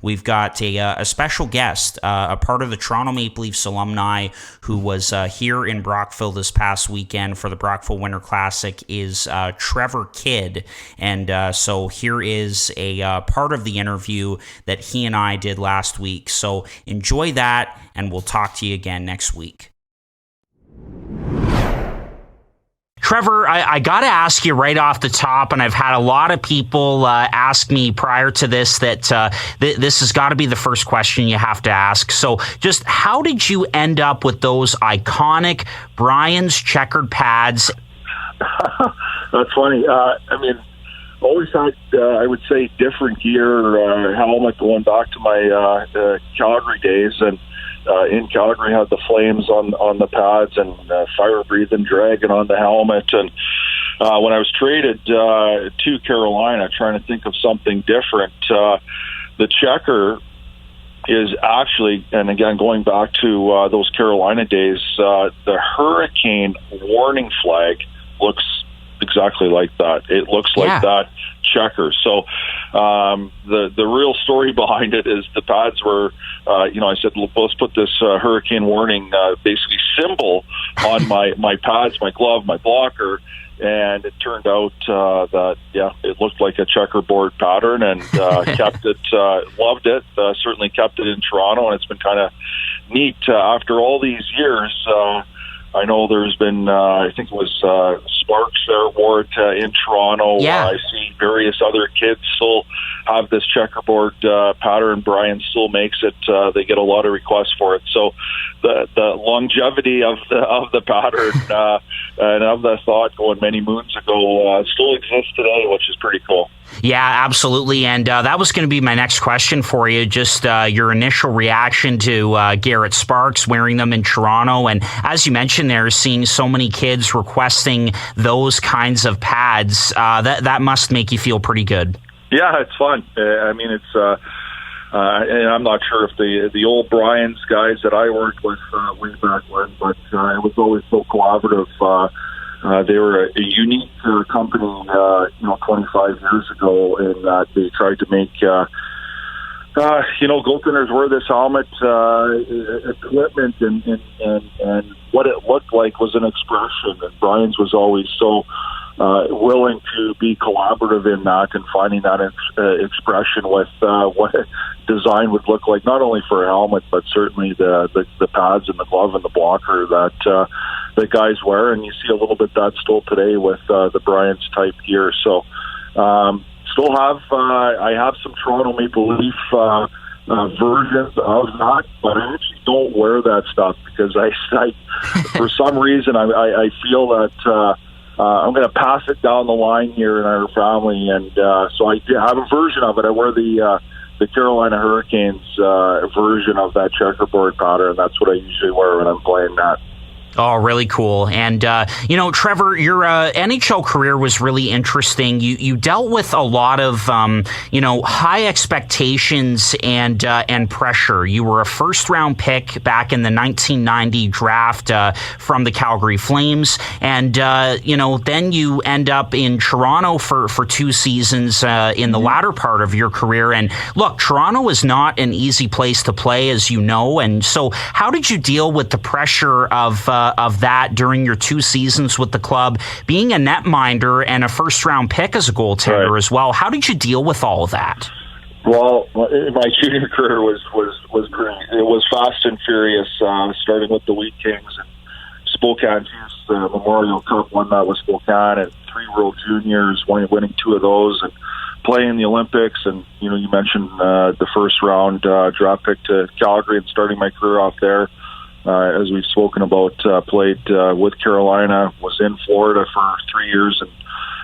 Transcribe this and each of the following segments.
We've got a special guest, a part of the Toronto Maple Leafs alumni who was here in Brockville this past weekend for the Brockville Winter Classic is Trevor Kidd. And so here is a part of the interview that he and I did last week. So enjoy that, and we'll talk to you again next week. Trevor, I got to ask you right off the top, and I've had a lot of people ask me prior to this that this has got to be the first question you have to ask. So just how did you end up with those iconic Brian's Checkered pads? That's funny. Always had, I would say, different gear, helmet going back to my Calgary days. And in Calgary had the flames on the pads and fire-breathing dragon on the helmet. And when I was traded to Carolina, trying to think of something different, the Checker is actually, and again, going back to those Carolina days, the hurricane warning flag looks exactly like that. It looks like that Checker. So the real story behind it is the pads were, I said, let's put this hurricane warning basically symbol on my pads, my glove, my blocker. And it turned out that, it looked like a checkerboard pattern, and kept it, loved it, certainly kept it in Toronto. And it's been kind of neat after all these years. I know there's been, I think it was Sparks there wore it in Toronto. I see various other kids still have this checkerboard pattern. Brian still makes it. They get a lot of requests for it. So the longevity of the pattern and of the thought going many moons ago still exists today, which is pretty cool. Yeah, absolutely. And that was going to be my next question for you, just your initial reaction to Garret Sparks wearing them in Toronto. And as you mentioned there, seeing so many kids requesting those kinds of pads, that must make you feel pretty good. Yeah, it's fun. It's and I'm not sure if the old Brian's guys that I worked with way back when, but it was always so collaborative. They were a unique company, 25 years ago, in that they tried to make, goaltenders wear this helmet, equipment, and what it looked like was an expression. And Brian's was always so willing to be collaborative in that and finding that expression with what design would look like, not only for a helmet, but certainly the pads and the glove and the blocker that guys wear. And you see a little bit that still today with the Brian's type gear. So still have, I have some Toronto Maple Leaf versions of that, but I actually don't wear that stuff because I for some reason, I feel that I'm going to pass it down the line here in our family, and so I have a version of it. I wear the Carolina Hurricanes version of that checkerboard pattern. That's what I usually wear when I'm playing that. Oh, really cool. And, Trevor, your NHL career was really interesting. You dealt with a lot of, high expectations and pressure. You were a first-round pick back in the 1990 draft from the Calgary Flames. And, then you end up in Toronto for 2 seasons in the latter part of your career. And, look, Toronto is not an easy place to play, as you know. And so how did you deal with the pressure of that during your 2 seasons with the club, being a netminder and a first-round pick as a goaltender as well? How did you deal with all of that? Well, my junior career was pretty. It was fast and furious, starting with the Wheat Kings and Spokane Memorial Cup, won that with Spokane, and 3 World Juniors, winning 2 of those, and playing the Olympics. And you mentioned the first-round draft pick to Calgary and starting my career off there. As we've spoken about, played with Carolina, was in Florida for 3 years,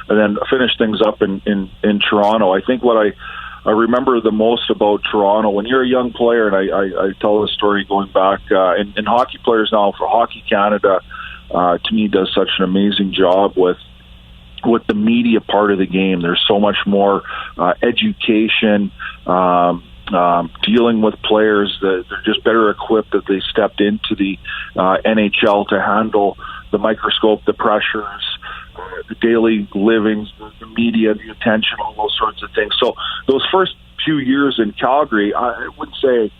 and then finished things up in Toronto. I think what I remember the most about Toronto, when you're a young player, and I tell the story going back, and hockey players now for Hockey Canada, to me, does such an amazing job with the media part of the game. There's so much more education, dealing with players that they're just better equipped that they stepped into the NHL to handle the microscope, the pressures, the daily livings, the media, the attention, all those sorts of things. So those first few years in Calgary, I wouldn't say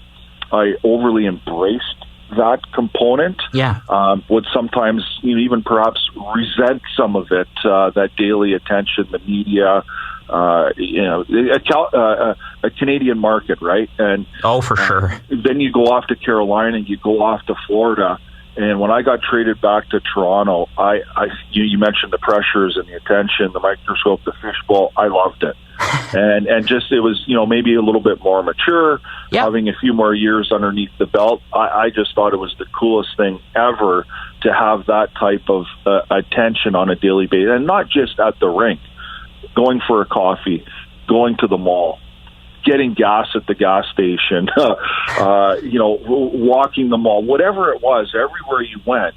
I overly embraced that component. Yeah. Would sometimes even perhaps resent some of it, that daily attention, the media, a Canadian market, right? And for sure. Then you go off to Carolina, you go off to Florida. And when I got traded back to Toronto, you mentioned the pressures and the attention, the microscope, the fishbowl. I loved it. and just it was maybe a little bit more mature, having a few more years underneath the belt. I just thought it was the coolest thing ever to have that type of attention on a daily basis, and not just at the rink, going for a coffee, going to the mall, getting gas at the gas station, walking the mall, whatever it was, everywhere you went,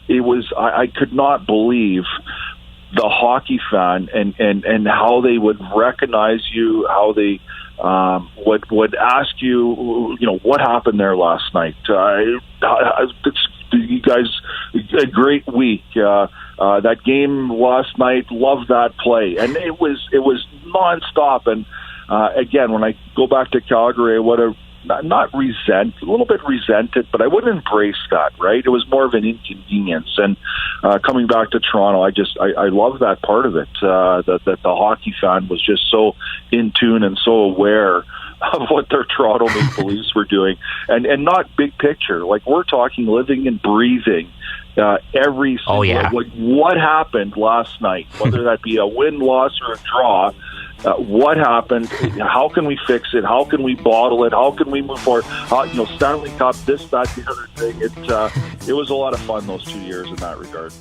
it was, I could not believe the hockey fan and how they would recognize you, how they would ask you, what happened there last night? You guys, a great week. That game last night, loved that play. And it was nonstop. And again, when I go back to Calgary, I would have a little bit resented, but I wouldn't embrace that, right? It was more of an inconvenience. And coming back to Toronto, I love that part of it, that the hockey fan was just so in tune and so aware of what their Toronto Maple Leafs were doing, and not big picture. Like, we're talking living and breathing every single what happened last night, whether that be a win, loss, or a draw. What happened? How can we fix it? How can we bottle it? How can we move forward? Stanley Cup, this, that, the other thing. It was a lot of fun those 2 years in that regard.